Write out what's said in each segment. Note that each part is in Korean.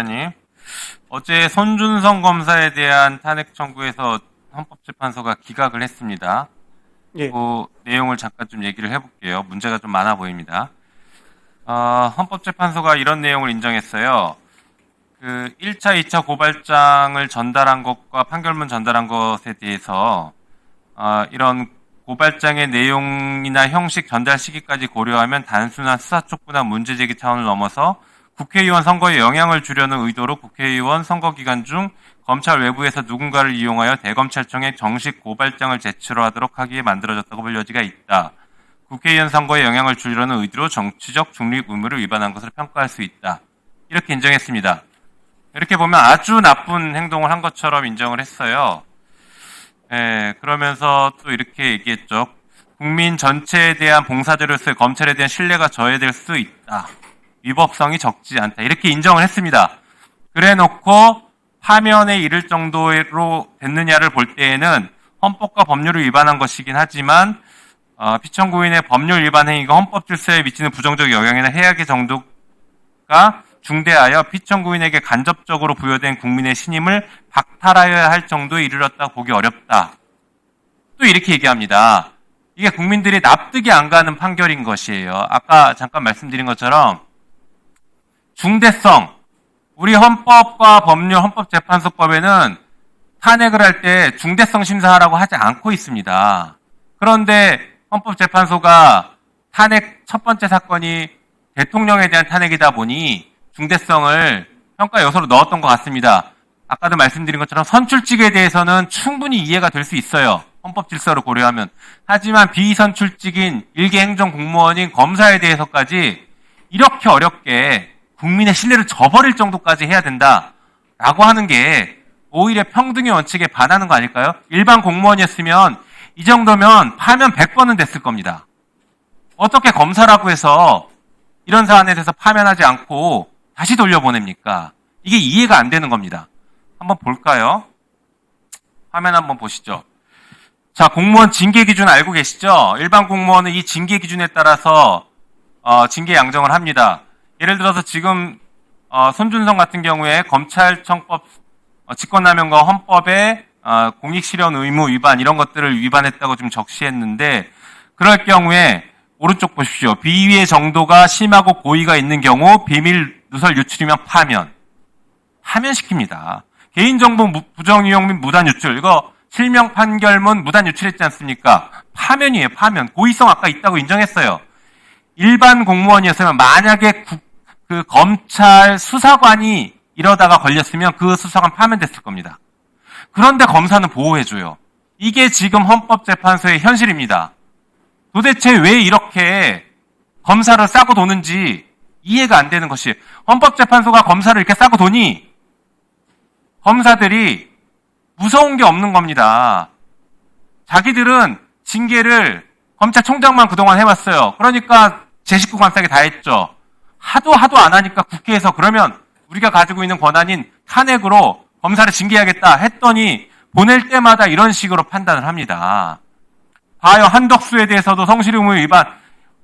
님, 어제 손준성 검사에 대한 탄핵 청구에서 헌법재판소가 기각을 했습니다. 예. 그 내용을 잠깐 좀 얘기를 해볼게요. 문제가 좀 많아 보입니다. 헌법재판소가 이런 내용을 인정했어요. 그 1차, 2차 고발장을 전달한 것과 판결문 전달한 것에 대해서 이런 고발장의 내용이나 형식 전달 시기까지 고려하면 단순한 수사 촉구나 문제 제기 차원을 넘어서 국회의원 선거에 영향을 주려는 의도로 국회의원 선거 기간 중 검찰 외부에서 누군가를 이용하여 대검찰청에 정식 고발장을 제출하도록 하기에 만들어졌다고 볼 여지가 있다. 국회의원 선거에 영향을 주려는 의도로 정치적 중립 의무를 위반한 것으로 평가할 수 있다. 이렇게 인정했습니다. 이렇게 보면 아주 나쁜 행동을 한 것처럼 인정을 했어요. 그러면서 또 이렇게 얘기했죠. 국민 전체에 대한 봉사자로서의 검찰에 대한 신뢰가 저해될 수 있다. 위법성이 적지 않다. 이렇게 인정을 했습니다. 그래 놓고 파면에 이를 정도로 됐느냐를 볼 때에는 헌법과 법률을 위반한 것이긴 하지만 피청구인의 법률 위반 행위가 헌법 질서에 미치는 부정적 영향이나 해악의 정도가 중대하여 피청구인에게 간접적으로 부여된 국민의 신임을 박탈하여야 할 정도에 이르렀다 보기 어렵다. 또 이렇게 얘기합니다. 이게 국민들이 납득이 안 가는 판결인 것이에요. 아까 잠깐 말씀드린 것처럼 중대성, 우리 헌법과 법률, 헌법재판소법에는 탄핵을 할 때 중대성 심사하라고 하지 않고 있습니다. 그런데 헌법재판소가 탄핵 첫 번째 사건이 대통령에 대한 탄핵이다 보니 중대성을 평가 요소로 넣었던 것 같습니다. 아까도 말씀드린 것처럼 선출직에 대해서는 충분히 이해가 될 수 있어요. 헌법 질서를 고려하면. 하지만 비선출직인 일개 행정 공무원인 검사에 대해서까지 이렇게 어렵게 국민의 신뢰를 저버릴 정도까지 해야 된다라고 하는 게 오히려 평등의 원칙에 반하는 거 아닐까요? 일반 공무원이었으면 이 정도면 파면 100번은 됐을 겁니다. 어떻게 검사라고 해서 이런 사안에 대해서 파면하지 않고 다시 돌려보냅니까? 이게 이해가 안 되는 겁니다. 한번 볼까요? 화면 한번 보시죠. 자, 공무원 징계 기준 알고 계시죠? 일반 공무원은 이 징계 기준에 따라서 징계 양정을 합니다. 예를 들어서 지금 손준성 같은 경우에 검찰청법 직권남용과 헌법의 공익실현 의무 위반 이런 것들을 위반했다고 좀 적시했는데 그럴 경우에 오른쪽 보십시오. 비위의 정도가 심하고 고의가 있는 경우 비밀 누설 유출이면 파면시킵니다. 개인정보 부정이용 및 무단 유출 이거 실명 판결문 무단 유출했지 않습니까? 파면이에요. 파면. 고의성 아까 있다고 인정했어요. 일반 공무원이었으면 만약에 그 검찰 수사관이 이러다가 걸렸으면 그 수사관 파면됐을 겁니다. 그런데 검사는 보호해줘요. 이게 지금 헌법재판소의 현실입니다. 도대체 왜 이렇게 검사를 싸고 도는지 이해가 안 되는 것이 헌법재판소가 검사를 이렇게 싸고 도니 검사들이 무서운 게 없는 겁니다. 자기들은 징계를 검찰총장만 그동안 해왔어요. 그러니까 제 식구 감싸게 다 했죠. 하도 안 하니까 국회에서 그러면 우리가 가지고 있는 권한인 탄핵으로 검사를 징계해야겠다 했더니 보낼 때마다 이런 식으로 판단을 합니다. 봐요. 한덕수에 대해서도 성실의무 위반,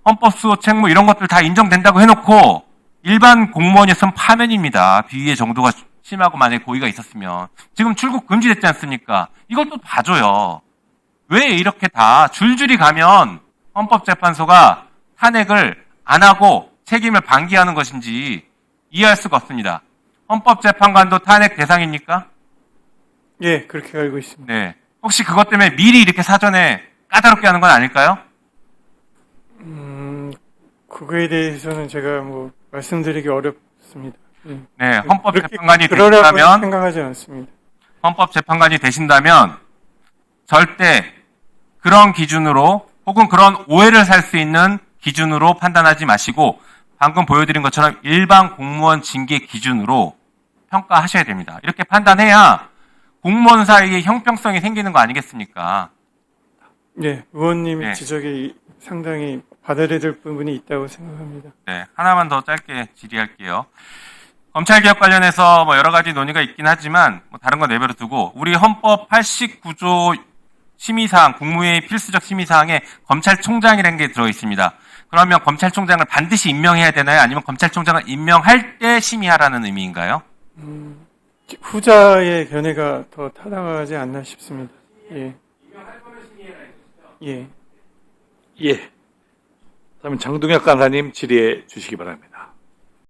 헌법수호 책무 이런 것들 다 인정된다고 해놓고 일반 공무원이었으면 파면입니다. 비위의 정도가 심하고 만약에 고의가 있었으면. 지금 출국 금지됐지 않습니까? 이걸 또 봐줘요. 왜 이렇게 다 줄줄이 가면 헌법재판소가 탄핵을 안 하고 책임을 방기하는 것인지 이해할 수가 없습니다. 헌법재판관도 탄핵 대상입니까? 예, 그렇게 알고 있습니다. 네. 혹시 그것 때문에 미리 이렇게 사전에 까다롭게 하는 건 아닐까요? 그거에 대해서는 제가 말씀드리기 어렵습니다. 네, 헌법재판관이 그러라고 되신다면 생각하지 않습니다. 헌법재판관이 되신다면 절대 그런 기준으로 혹은 그런 오해를 살 수 있는 기준으로 판단하지 마시고 방금 보여드린 것처럼 일반 공무원 징계 기준으로 평가하셔야 됩니다. 이렇게 판단해야 공무원 사이에 형평성이 생기는 거 아니겠습니까? 예, 의원님 네. 지적이 상당히 받아들여야 될 부분이 있다고 생각합니다. 네, 하나만 더 짧게 질의할게요. 검찰개혁 관련해서 여러 가지 논의가 있긴 하지만 다른 건 내버려 두고 우리 헌법 89조 심의사항, 국무회의 필수적 심의사항에 검찰총장이라는 게 들어 있습니다. 그러면 검찰총장을 반드시 임명해야 되나요? 아니면 검찰총장을 임명할 때 심의하라는 의미인가요? 후자의 견해가 더 타당하지 않나 싶습니다. 예. 예. 예. 다음은 장동혁 간사님 질의해 주시기 바랍니다.